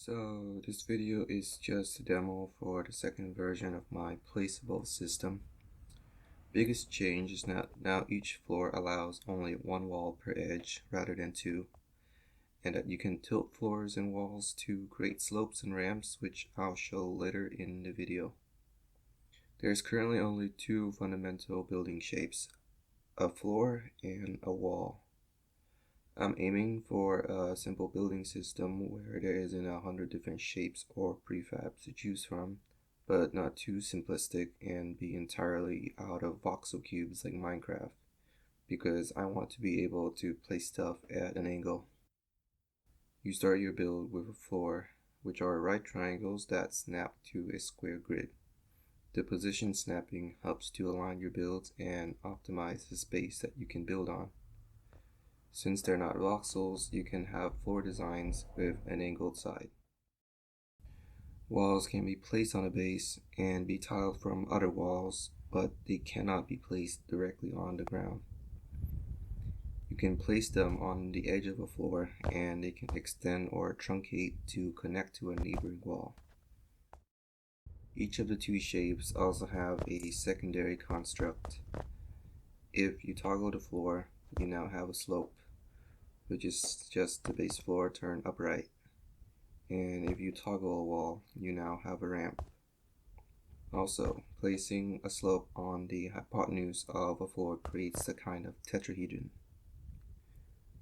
So this video is just a demo for the second version of my Placeables system. Biggest change is now each floor allows only one wall per edge rather than two, and that you can tilt floors and walls to create slopes and ramps, which I'll show later in the video. There's currently only two fundamental building shapes, a floor and a wall. I'm aiming for a simple building system where there isn't 100 different shapes or prefabs to choose from, but not too simplistic and be entirely out of voxel cubes like Minecraft, because I want to be able to place stuff at an angle. You start your build with a floor, which are right triangles that snap to a square grid. The position snapping helps to align your builds and optimize the space that you can build on. Since they're not voxels, you can have floor designs with an angled side. Walls can be placed on a base and be tiled from other walls, but they cannot be placed directly on the ground. You can place them on the edge of a floor, and they can extend or truncate to connect to a neighboring wall. Each of the two shapes also have a secondary construct. If you toggle the floor, you now have a slope, which is just the base floor turned upright. And if you toggle a wall, you now have a ramp. Also, placing a slope on the hypotenuse of a floor creates a kind of tetrahedron.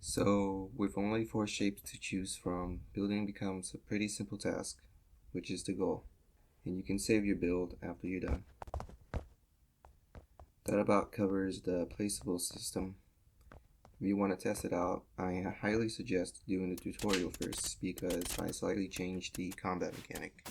So, with only 4 shapes to choose from, building becomes a pretty simple task, which is the goal. And you can save your build after you're done. That about covers the Placeable system. If you want to test it out, I highly suggest doing the tutorial first because I slightly changed the combat mechanic.